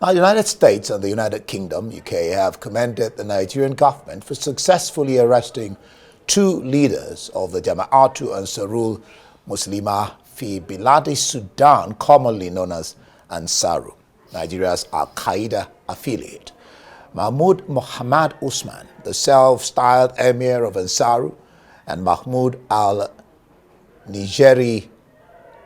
Now, the United States and the United Kingdom, UK, have commended the Nigerian government for successfully arresting two leaders of the Jama'atu Ansarul Muslimah fi Biladi Sudan, commonly known as Ansaru, Nigeria's Al-Qaeda affiliate. Mahmoud Mohammad Usman, the self-styled emir of Ansaru, and Mahmoud al-Nigeri,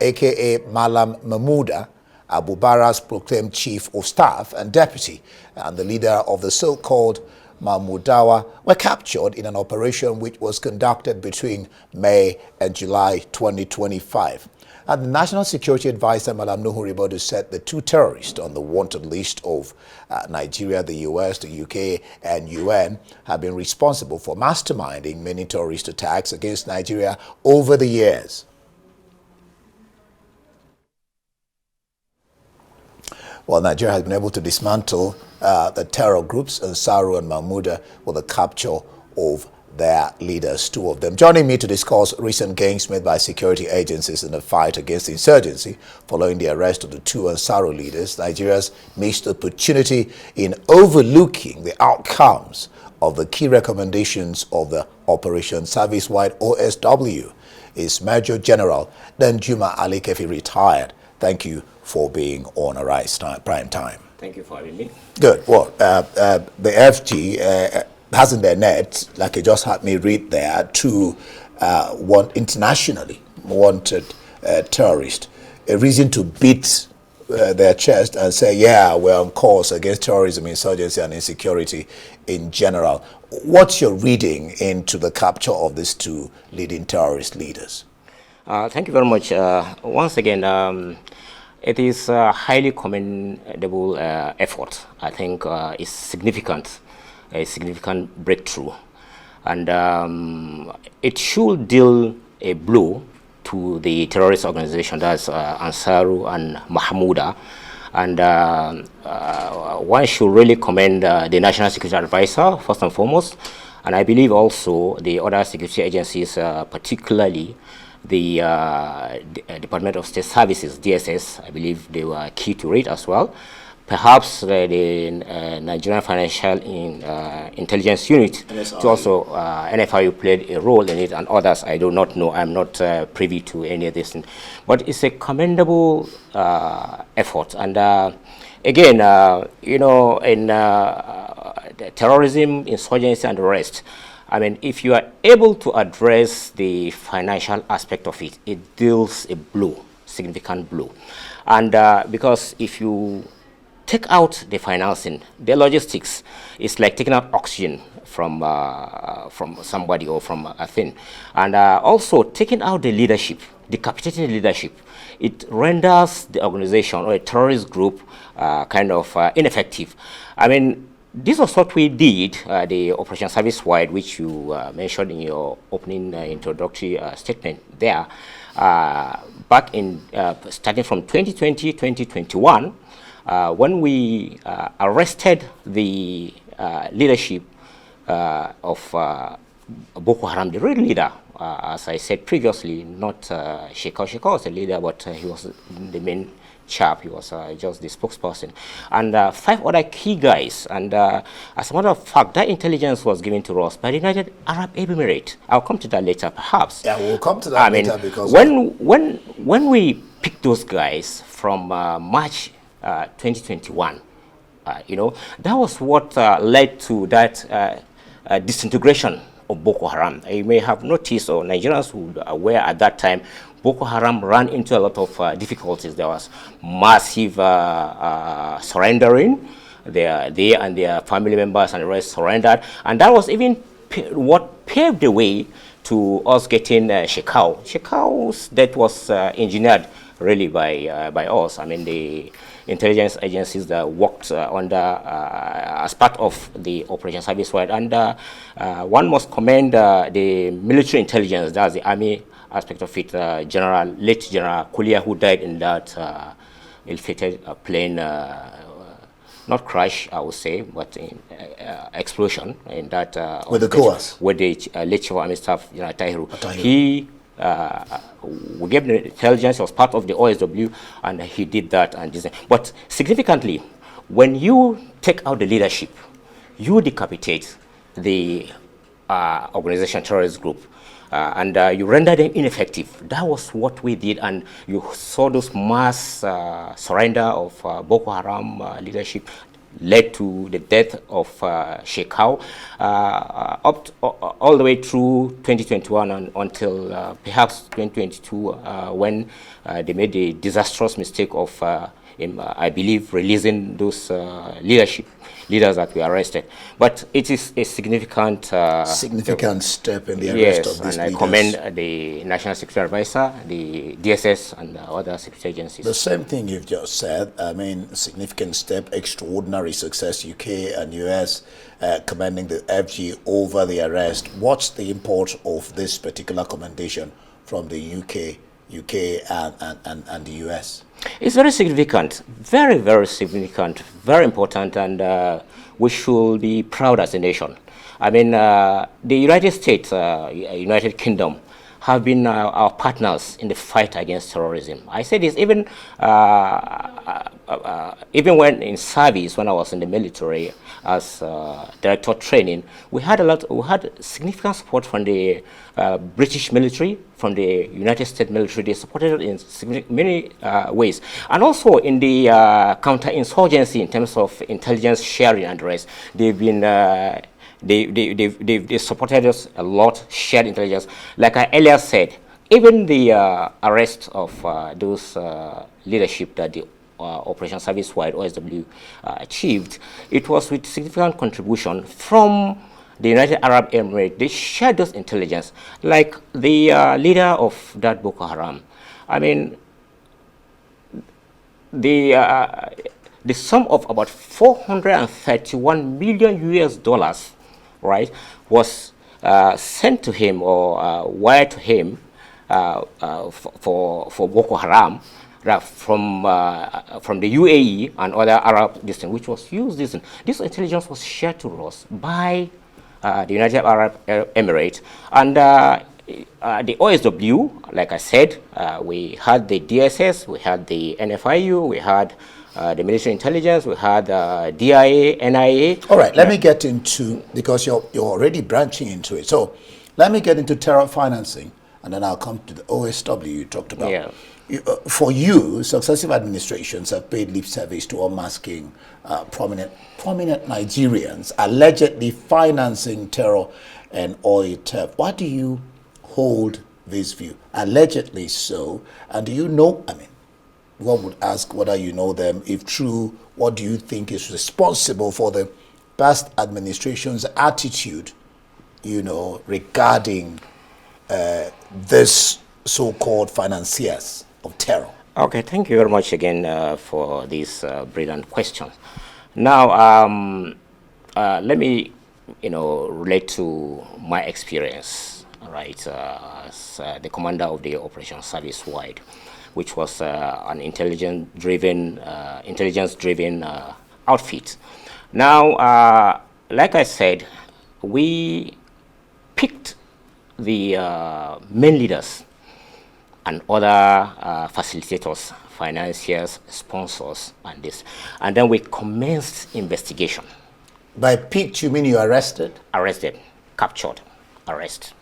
aka Malam Mahmouda, Abu Bara's proclaimed chief of staff and deputy, and the leader of the so-called Mahmoudawa, were captured in an operation which was conducted between May and July 2025. And the National Security Advisor, Malam Nuhu Ribadu, said the two terrorists on the wanted list of Nigeria, the US, the UK, and UN have been responsible for masterminding many terrorist attacks against Nigeria over the years. Well, Nigeria has been able to dismantle the terror groups, Ansaru and Mahmouda, with the capture of their leaders, two of them. Joining me to discuss recent gains made by security agencies in the fight against insurgency following the arrest of the two Ansaru leaders, Nigeria's missed opportunity in overlooking the outcomes of the key recommendations of the Operation Service-Wide OSW is Major General Danjuma Ali Keffi, retired. Thank you for being on Arise Prime Time. Thank you for having me. Good. Well, the FG has in their net, like you just had me read there, two internationally wanted terrorists. A reason to beat their chest and say, yeah, we're on course against terrorism, insurgency, and insecurity in general. What's your reading into the capture of these two leading terrorist leaders? Thank you very much. Once again, it is a highly commendable effort. I think it's significant, a significant breakthrough. And it should deal a blow to the terrorist organization, that's Ansaru and Mahmouda. And one should really commend the National Security Advisor, first and foremost. And I believe also the other security agencies, particularly the Department of State Services, DSS, I believe they were key to it as well. Perhaps the Nigerian Financial Intelligence Unit, to also NFIU played a role in it, and others I do not know. I'm not privy to any of this. But it's a commendable effort. And again, you know, in terrorism, insurgency, and the rest, I mean, if you are able to address the financial aspect of it, it deals a blow, significant blow. And because if you take out the financing, the logistics, it's like taking out oxygen from somebody or from a thing. And also taking out the leadership, decapitating the leadership, it renders the organization or a terrorist group kind of ineffective. I mean, this was what we did, the Operation Service-Wide, which you mentioned in your opening introductory statement there, back in starting from 2020, 2021, when we arrested the leadership of Boko Haram, the real leader, as I said previously, not Shekau. Shekau was the leader, but he was the main chap. He was just the spokesperson. And 5 other key guys. And as a matter of fact, that intelligence was given to us by the United Arab Emirates. I'll come to that later, perhaps. Yeah, we'll come to that later because when we picked those guys from March 2021, you know, that was what led to that disintegration of Boko Haram. You may have noticed, or Nigerians who were aware at that time, Boko Haram ran into a lot of difficulties. There was massive surrendering. They and their family members and the rest surrendered. And that was even what paved the way to us getting Shekau. Shekau's death was engineered really by us. I mean, the intelligence agencies that worked under as part of the Operation Service-Wide. And one must commend the military intelligence, that's the army aspect of it, late General Kulia, who died in that ill-fated plane, not crash, I would say, but in, explosion in that. With the Goas? With the late Chief of Army Staff, General Tahiru. He we gave the intelligence, was part of the OSW, and he did that. And this. But significantly, when you take out the leadership, you decapitate the organization terrorist group. And you render them ineffective. That was what we did, and you saw those mass surrender of Boko Haram leadership led to the death of Shekau all the way through 2021 and until perhaps 2022 when they made the disastrous mistake of, I believe, releasing those leaders that were arrested. But it is a significant step in the arrest of these and leaders. I commend the National Security Advisor, the DSS, and other security agencies. The same thing you've just said. I mean, significant step, extraordinary success, UK and US commending the FG over the arrest. What's the import of this particular commendation from the UK and the US? It's very significant, very, very significant, very important, and we should be proud as a nation. I mean, the United States, United Kingdom, have been our partners in the fight against terrorism. I say this even when in service, when I was in the military as director of training, we had significant support from the British military, from the United States military. They supported it in many ways, and also in the counterinsurgency in terms of intelligence sharing and the rest. They've been they supported us a lot, shared intelligence. Like I earlier said, even the arrest of those leadership that the Operation Service-Wide OSW achieved, it was with significant contribution from the United Arab Emirates. They shared those intelligence, like the leader of that Boko Haram. I mean, the sum of about 431 million US dollars, right, was sent to him or wired to him for Boko Haram from the UAE and other Arab districts, which was used. This intelligence was shared to us by the United Arab Emirates, and the OSW, like I said, we had the DSS, we had the NFIU, we had the military intelligence, we had DIA, NIA. All right, let me get into, because you're already branching into it. So let me get into terror financing, and then I'll come to the OSW you talked about. Yeah. For you, successive administrations have paid lip service to unmasking prominent Nigerians allegedly financing terror and oil theft. Why do you hold this view? Allegedly so. And do you know, I mean, one would ask whether you know them. If true, what do you think is responsible for the past administration's attitude, regarding this so-called financiers of terror? Okay, thank you very much again for this brilliant question. Now, let me, relate to my experience, right, as the commander of the Operation Service-Wide, which was an intelligence-driven outfit. Now, like I said, we picked the main leaders and other facilitators, financiers, sponsors, and then we commenced investigation. By picked, you mean you arrested? Arrested, captured, arrest.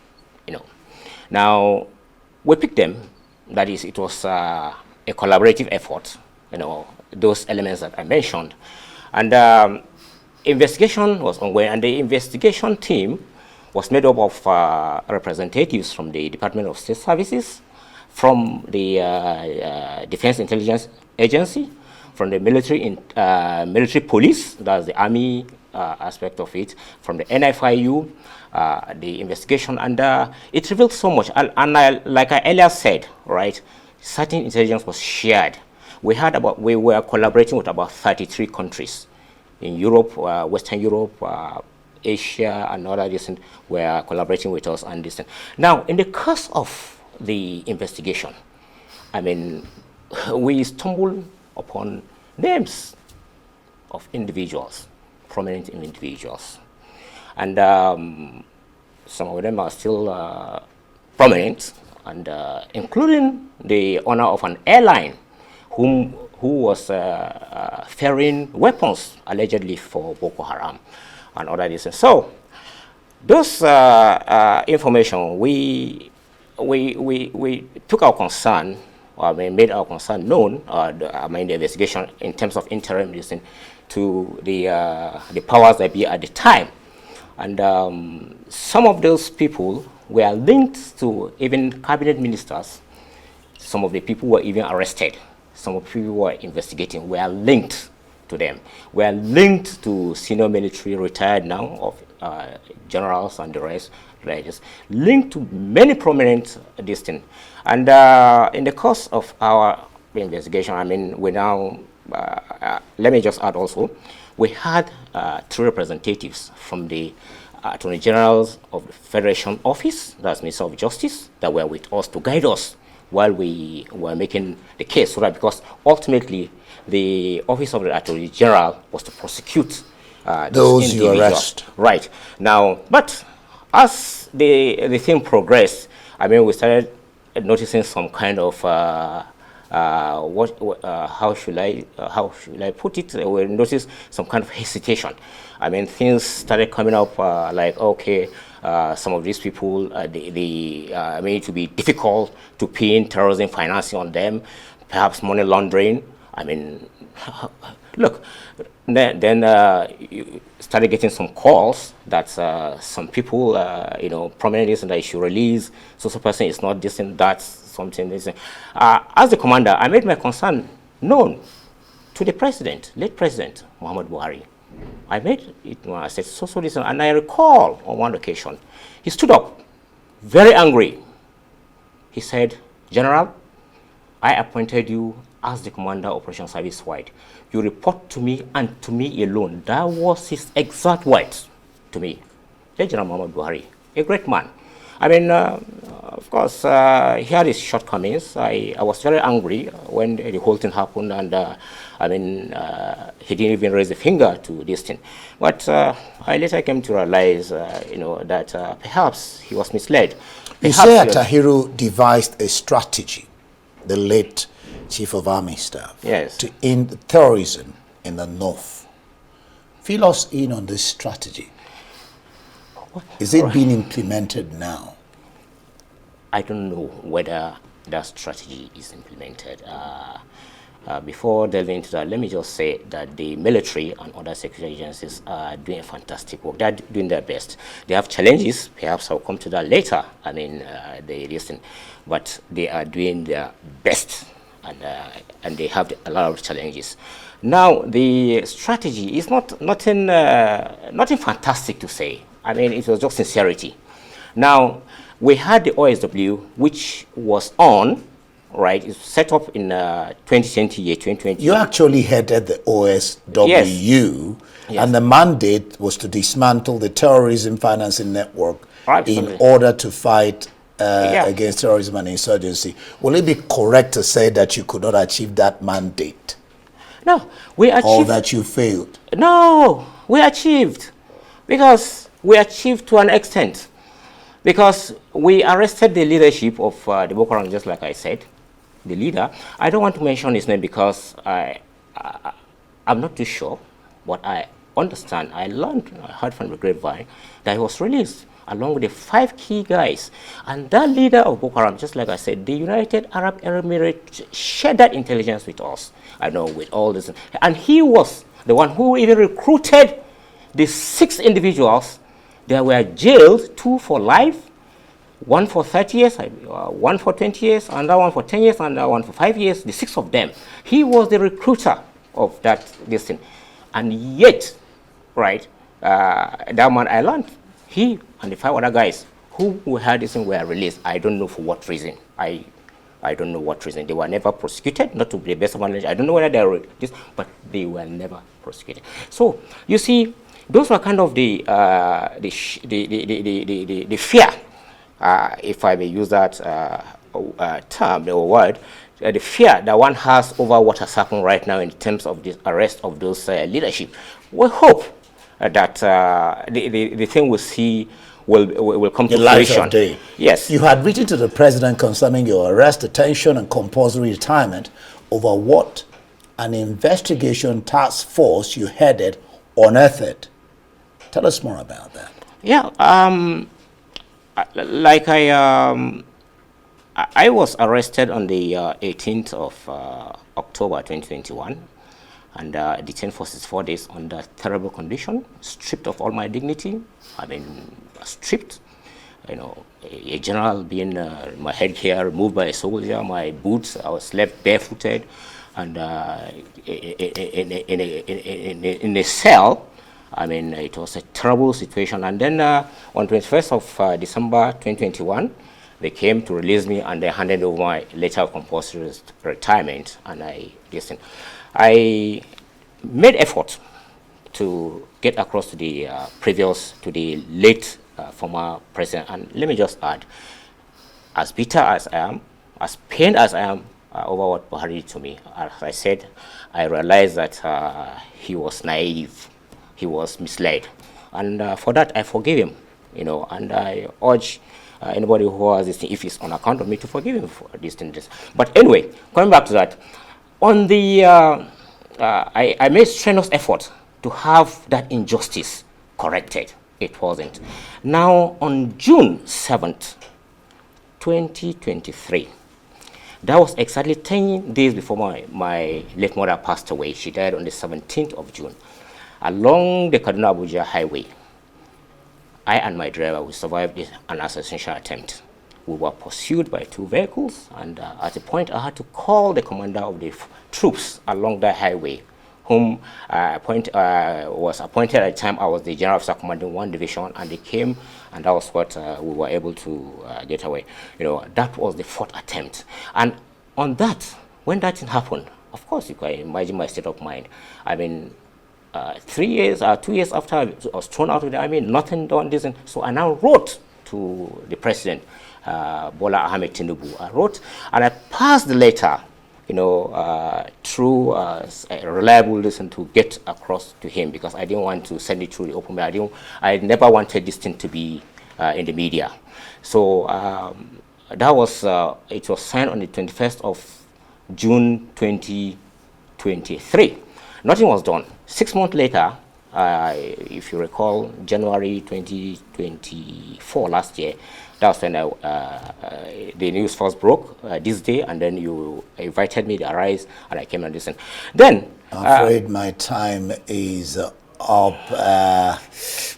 Now we picked them. That is, it was a collaborative effort. Those elements that I mentioned, and investigation was ongoing. And the investigation team was made up of representatives from the Department of State Services, from the Defense Intelligence Agency, from the military police, that's the army aspect of it, from the NFIU, the investigation, and it revealed so much. And like I earlier said, right, certain intelligence was shared. We were collaborating with about 33 countries in Europe, Western Europe, Asia, and other distant were collaborating with us and distant. Now, in the course of the investigation, I mean, we stumbled upon names of individuals, prominent individuals, and some of them are still prominent, and including the owner of an airline, who was ferrying weapons allegedly for Boko Haram and other reasons. So those information, we took our concern, or we made our concern known, the investigation in terms of interim listening to the powers that be at the time. And some of those people were linked to even cabinet ministers. Some of the people were even arrested. Some of the people who were investigating were linked to them. Were linked to senior military retired now of generals and the rest, linked to many prominent distinct. And in the course of our investigation, I mean, we now, let me just add also, we had 3 representatives from the Attorney Generals of the Federation Office, that's Minister of Justice, that were with us to guide us while we were making the case, so that because ultimately the Office of the Attorney General was to prosecute those you arrest. Right. Now, but as the thing progressed, I mean, we started noticing some kind of how should I put it? We noticed some kind of hesitation. I mean, things started coming up like, okay, some of these people, I mean, it would be difficult to pin terrorism financing on them, perhaps money laundering. I mean, look, then you started getting some calls that some people, you know, prominently that you should release, so person is not this and that, something. This. As the commander, I made my concern known to the president, late President Muhammad Buhari. I made it when I said, so listen, and I recall on one occasion, he stood up, very angry. He said, General, I appointed you as the commander of Operation Service Wide. You report to me and to me alone. That was his exact words to me. General Muhammad Buhari, a great man. I mean, of course, he had his shortcomings. I was very angry when the whole thing happened, and I mean, he didn't even raise a finger to this thing. But I later came to realize, you know, that perhaps he was misled. You say Tahiru devised a strategy, the late Chief of Army Staff, yes, to end terrorism in the north. Fill us in on this strategy. Is it being implemented now? I don't know whether that strategy is implemented. Before delving into that, let me just say that the military and other security agencies are doing a fantastic work. They're doing their best. They have challenges. Perhaps I'll come to that later. I mean, they listen, but they are doing their best, and they have a lot of challenges. Now, the strategy is nothing fantastic to say. I mean, it was just sincerity. Now, we had the OSW, which was on, right? It's set up in 2020. You actually headed the OSW, yes. And the mandate was to dismantle the terrorism financing network Absolutely. in order to fight against terrorism and insurgency. Will it be correct to say that you could not achieve that mandate? No, we achieved. Or that you failed? No, we achieved. Because we achieved to an extent. Because we arrested the leadership of the Boko Haram, just like I said, the leader. I don't want to mention his name because I'm not too sure, but I understand, I heard from the grapevine that he was released along with the 5 key guys. And that leader of Boko Haram, just like I said, the United Arab Emirates shared that intelligence with us. I know, with all this. And he was the one who even recruited the 6 individuals. They were jailed, 2 for life, 1 for 30 years, 1 for 20 years, another 1 for 10 years, and another 1 for 5 years, the 6 of them. He was the recruiter of this thing. And yet, right, that man I learned, he and the 5 other guys who had this thing were released. I don't know for what reason. I don't know what reason. They were never prosecuted, not to the best of my knowledge. I don't know whether they were this, but they were never prosecuted. So, you see, those were kind of the fear, if I may use that term or word, the fear that one has over what has happened right now in terms of the arrest of those leadership. We hope that the thing we see will come to fruition. Yes. You had written to the president concerning your arrest, detention, and compulsory retirement over what an investigation task force you headed unearthed. Tell us more about that. Yeah, like I was arrested on the 18th of October 2021 and detained for 64 days under terrible condition, stripped of all my dignity. I mean, stripped. You know, a general being my headgear removed by a soldier, my boots, I was left barefooted, and in a cell. I mean, it was a terrible situation. And then on 21st of December 2021, they came to release me and they handed over my letter of compulsory retirement. And I made effort to get across to the late former president. And let me just add, as bitter as I am, as pained as I am over what Buhari did to me, as I said, I realized that he was naive. He was misled, and for that I forgive him, you know, and I urge anybody who has this thing, if it's on account of me, to forgive him for these things. But anyway, coming back to that, on the I made strenuous effort to have that injustice corrected. It wasn't. Now on June 7th, 2023, that was exactly 10 days before my late mother passed away. She died on the 17th of June. Along the Kaduna-Abuja highway, I and my driver, we survived an assassination attempt. We were pursued by 2 vehicles, and at a point I had to call the commander of the troops along that highway, whom was appointed at the time. I was the general officer commanding 1 division, and they came, and that was what we were able to get away. You know, that was the 4th attempt. And on that, when that thing happened, of course, you can imagine my state of mind. I mean, 2 years after I was thrown out of the army, nothing done, this. So I now wrote to the president, Bola Ahmed Tinubu. I wrote, and I passed the letter, you know, through a reliable listen to get across to him, because I didn't want to send it through the open mail. I never wanted this thing to be in the media. So that was, it was signed on the 21st of June 2023. Nothing was done. 6 months later, if you recall, January 2024, last year, that was when the news first broke, this day, and then you invited me to Arise, and I came and listened. Then, I'm afraid my time is up.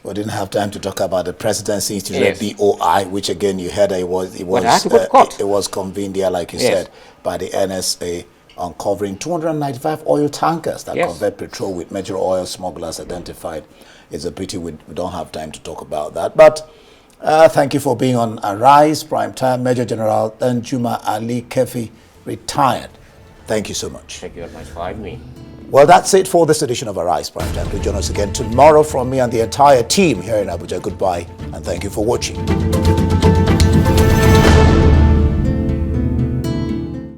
We didn't have time to talk about the Presidency Institute, yes. BOI, which again you heard it was convened there, like you said, by the NSA, uncovering 295 oil tankers that convert petrol with major oil smugglers identified. It's a pity we don't have time to talk about that. But thank you for being on Arise Prime Time. Major General Danjuma Ali Keffi, retired. Thank you so much. Thank you very much for having me. Well, that's it for this edition of Arise Prime Time. Do join us again tomorrow from me and the entire team here in Abuja. Goodbye, and thank you for watching.